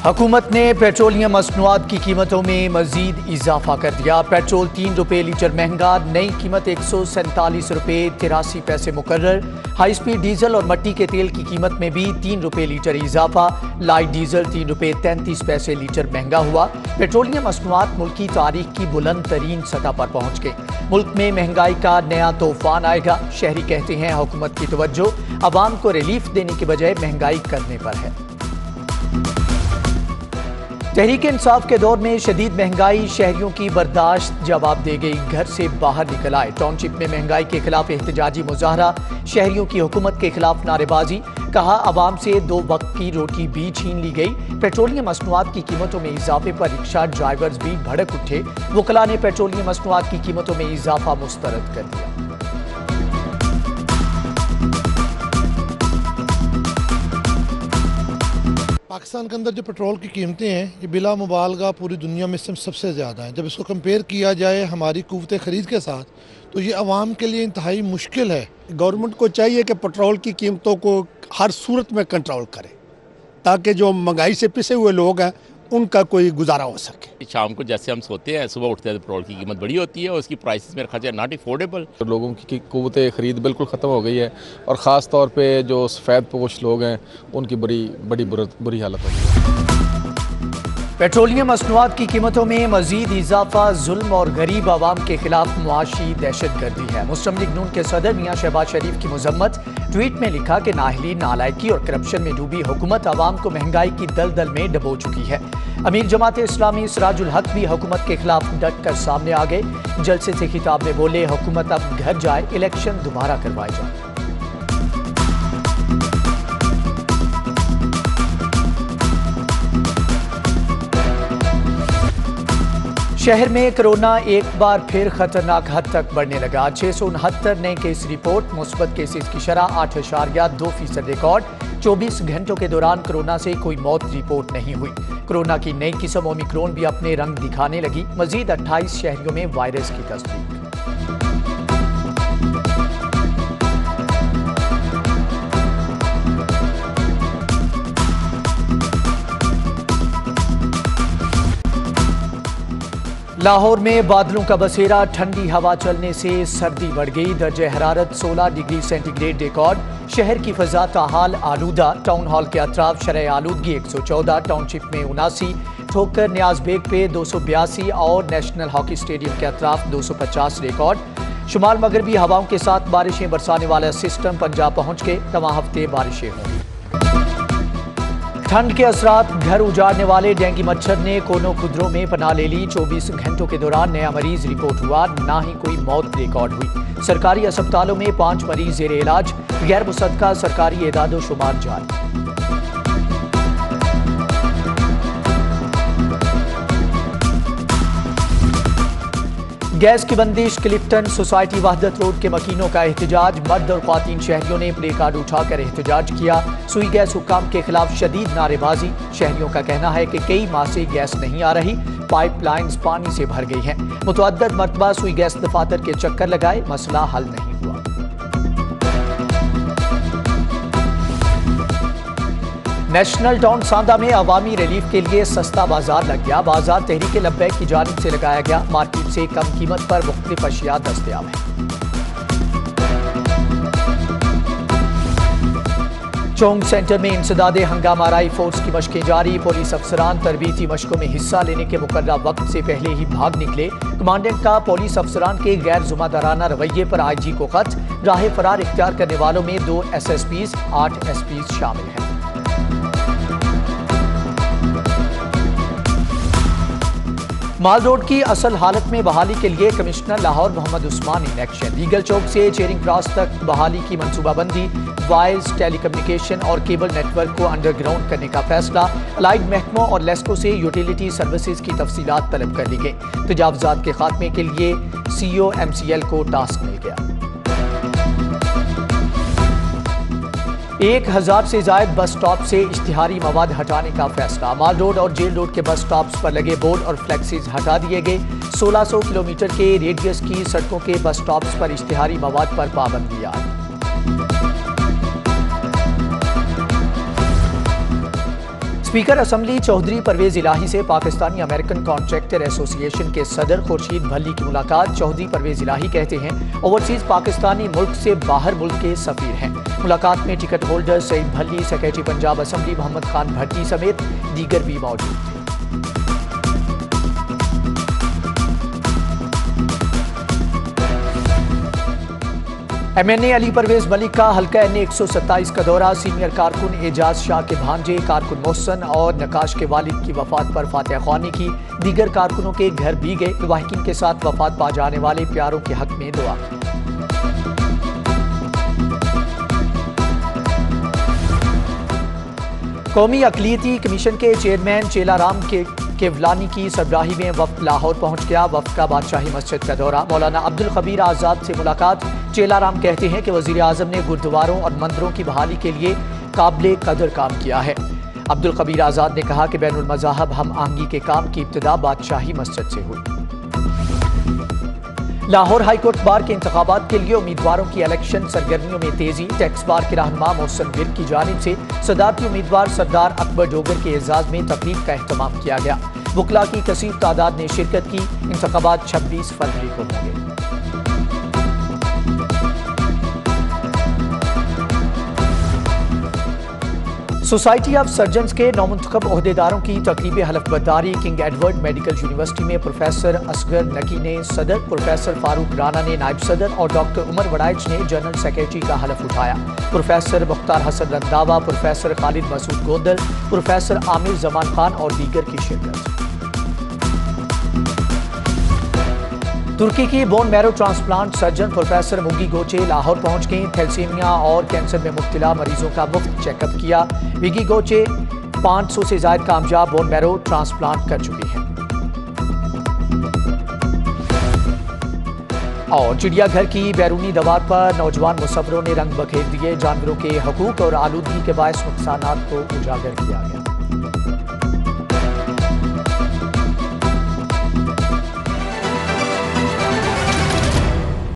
हुकूमत ने पेट्रोलियम मसनूआत की कीमतों में मजीद इजाफा कर दिया। पेट्रोल 3 रुपये लीटर महंगा, नई कीमत 147 रुपये 83 पैसे मुकर्रर। हाई स्पीड डीजल और मट्टी के तेल की कीमत में भी 3 रुपये लीटर इजाफा। लाइट डीजल 3 रुपये 33 पैसे लीटर महंगा हुआ। पेट्रोलियम मसनूआत मुल्क की तारीख की बुलंद तरीन सतह पर पहुँच गए। मुल्क में महंगाई का नया तूफान आएगा। शहरी कहते हैं हुकूमत की तवज्जो अवाम को रिलीफ देने के बजाय महंगाई करने पर है। तहरीक इंसाफ के दौर में शदीद महंगाई शहरियों की बर्दाश्त जवाब दे गई। घर से बाहर निकल आए। टाउनशिप में महंगाई के खिलाफ एहतजाजी मुजाहरा। शहरियों की हुकूमत के खिलाफ नारेबाजी। कहा अवाम से 2 वक्त की रोटी भी छीन ली गई। पेट्रोलियम मसनूआत की कीमतों में इजाफे पर रिक्शा ड्राइवर्स भी भड़क उठे। वकला ने पेट्रोलियम मसनूआत की कीमतों में इजाफा मुस्तरद कर दिया। पाकिस्तान के अंदर जो पेट्रोल की कीमतें हैं ये बिला मुबालगा पूरी दुनिया में इस समय सबसे ज़्यादा हैं। जब इसको कंपेयर किया जाए हमारी क़ुव्वत ख़रीद के साथ तो ये आवाम के लिए इंतहाई मुश्किल है। गवर्नमेंट को चाहिए कि पेट्रोल की कीमतों को हर सूरत में कंट्रोल करे ताकि जो महंगाई से पिसे हुए लोग हैं उनका कोई गुजारा हो सके। शाम को जैसे हम सोते हैं सुबह उठते हैं तो पेट्रोल की कीमत बड़ी होती है और उसकी प्राइसेस मेरे ख्याल से नॉट अफोर्डेबल। लोगों की क़ुव्वत ख़रीद बिल्कुल ख़त्म हो गई है और ख़ास तौर पे जो सफ़ेद पोश लोग हैं उनकी बड़ी बुरी हालत हो गई है। पेट्रोलियम मसनूआत की कीमतों में मजीद इजाफा जुल्म और गरीब आवाम के खिलाफ मुआशी दहशतगर्दी है। मुस्लिम लीग नून के सदर मियां शहबाज शरीफ की मजम्मत। ट्वीट में लिखा कि नाहली, नालायकी और करप्शन में डूबी हुकूमत आवाम को महंगाई की दलदल में डबो चुकी है। अमीर जमात इस्लामी सिराजुल हक भी हुकूमत के खिलाफ डट कर सामने आ गए। जलसे से खिताब में बोले हुकूमत अब घर जाए, इलेक्शन दोबारा करवाए जाए। शहर में कोरोना एक बार फिर खतरनाक हद तक बढ़ने लगा। 669 नए केस रिपोर्ट। मुस्बत केसेस की शरह 8.2% रिकॉर्ड। 24 घंटों के दौरान कोरोना से कोई मौत रिपोर्ट नहीं हुई। कोरोना की नई किस्म ओमिक्रॉन भी अपने रंग दिखाने लगी। मजीद 28 शहरों में वायरस की तस्दीक। लाहौर में बादलों का बसेरा। ठंडी हवा चलने से सर्दी बढ़ गई। दर्जे हरारत 16 डिग्री सेंटीग्रेड रिकॉर्ड। शहर की फजा ताहाल आलूदा। टाउन हॉल के अतराफ शरह आलूदगी 114, टाउनशिप में 79, ठोकर न्याज बेग पे 282 और नेशनल हॉकी स्टेडियम के अतराफ 250 रिकॉर्ड। शुमाल मगरबी हवाओं के साथ बारिशें बरसाने वाला सिस्टम पंजाब पहुंच गए। तमाम हफ्ते बारिशें होंगी। ठंड के असरात घर उजाड़ने वाले डेंगू मच्छर ने कोनों खुदरों में पनाह ले ली। 24 घंटों के दौरान नया मरीज रिपोर्ट हुआ, ना ही कोई मौत रिकॉर्ड हुई। सरकारी अस्पतालों में 5 मरीज जेर इलाज। गैर मुसद्दका सरकारी एदादो शुमार जारी। गैस की बंदिश। क्लिफ्टन सोसाइटी वहदत रोड के मकीनों का एहतजाज। मर्द और ख्वातीन शहरियों ने प्ले कार्ड उठाकर एहतजाज किया। सुई गैस हुक्काम के खिलाफ शदीद नारेबाजी। शहरियों का कहना है कि कई माह से गैस नहीं आ रही। पाइपलाइंस पानी से भर गई हैं। मुतअद्दिद मरतबा सुई गैस दफातर के चक्कर लगाए, मसला हल नहीं हुआ। नेशनल टाउन सांदा में अवामी रिलीफ के लिए सस्ता बाजार लग गया। बाजार तहरीक लब्बैक की जानिब से लगाया गया। मार्केट से कम कीमत पर मुख्तलिफ अशिया दस्तयाब है। चौंग सेंटर में इंसदादे हंगामा राई फोर्स की मशकें जारी। पुलिस अफसरान तरबीती मशकों में हिस्सा लेने के मुकर्ररा वक्त से पहले ही भाग निकले। कमांडेंट का पुलिस अफसरान के गैर जुम्मेदाराना रवैये पर IG को खत। राह फरार इख्तियार करने वालों में 2 SSPs, 8 SPs शामिल हैं। माल रोड की असल हालत में बहाली के लिए commissioner Lahore Mohammad Usman in action. Eagle Chowk से चेरिंग क्रॉस तक बहाली की मनसूबाबंदी। वायर्स, टेलीकम्युनिकेशन और केबल नेटवर्क को अंडरग्राउंड करने का फैसला। अलाइड महकमों और लेस्को से यूटिलिटी सर्विसेज की तफसीलात तलब कर ली गई। तजावुजात के खात्मे के लिए CO MCL को टास्क मिल गया। 1000 से ज्यादा बस स्टॉप से इश्तिहारी मवाद हटाने का फैसला। माल रोड और जेल रोड के बस स्टॉप्स पर लगे बोर्ड और फ्लेक्सीज हटा दिए गए। 1600 किलोमीटर के रेडियस की सड़कों के बस स्टॉप्स पर इश्तिहारी मवाद पर पाबंदी आई। स्पीकर असम्बली चौधरी परवेज इलाही से पाकिस्तानी अमेरिकन कॉन्ट्रैक्टर एसोसिएशन के सदर खुर्शीद भल्ली की मुलाकात। चौधरी परवेज इलाही कहते हैं ओवरसीज पाकिस्तानी मुल्क से बाहर मुल्क के सफीर हैं। मुलाकात में ticket holder Saeed भल्ली, secretary Punjab assembly Mohammad Khan भट्टी समेत दीगर भी मौजूद थे। MNA अली परवेज मलिक का हल्का NA 127 का दौरा। सीनियर कारकुन एजाज शाह के भांजे कारकुन मोहसन और नकाश के वालिद की वफात पर फातिहा ख्वानी की। दीगर कारकुनों के घर भी गए। लवाहिकीन के साथ वफात पा जाने वाले प्यारों के हक में दुआ की। कौमी अक़लियती कमीशन के चेयरमैन चेला राम केवलानी की सरबराही में वफ्द लाहौर पहुंच गया। वफ्द का बादशाही मस्जिद का दौरा। मौलाना अब्दुल खबीर आज़ाद से मुलाकात। चेला राम कहते हैं कि वज़ीर आज़म ने गुरुद्वारों और मंदिरों की बहाली के लिए काबिल कदर काम किया है। अब्दुल खबीर आज़ाद ने कहा कि बैनुल मज़ाहब हम आहंगी के काम की इब्तिदा बादशाही मस्जिद से हुई। लाहौर हाईकोर्ट बार के इंतखाबात के लिए उम्मीदवारों की इलेक्शन सरगर्मियों में तेजी। टैक्स बार के रहनुमा मोहसिन विर्क की जानिब से सदारती उम्मीदवार सरदार अकबर डोगर के एजाज में तकरीब का एहतमाम किया गया। वकला की कसीर तादाद ने शिरकत की। इंतखाबात 26 फरवरी को होंगे। सोसाइटी ऑफ सर्जन्स के नौमुंतखब ओहदेदारों की तकरीब हलफ बर्दारी। किंग एडवर्ड मेडिकल यूनिवर्सिटी में प्रोफेसर असगर नकी ने सदर, प्रोफेसर फारूक राना ने नायब सदर और डॉक्टर उमर वड़ाइच ने जनरल सेक्रेटरी का हलफ उठाया। Professor Mukhtar Hasan Randhawa, professor Khalid Masood Gondal, professor Amir Zaman Khan और दीगर की शिरकत। तुर्की की bone marrow transplant surgeon professor मुगी गोचे लाहौर पहुंच गई। थैलेसीमिया और कैंसर में मुब्तला मरीजों का मुफ्त चेकअप किया। विगी गोचे 500 से ज्यादा कामयाब बोन मैरो ट्रांसप्लांट कर चुकी हैं। और चिड़ियाघर की बैरूनी दीवार पर नौजवान मुसव्विरों ने रंग बखेर दिए। जानवरों के हकूक और आलूदगी के बायस नुकसानात को उजागर किया गया।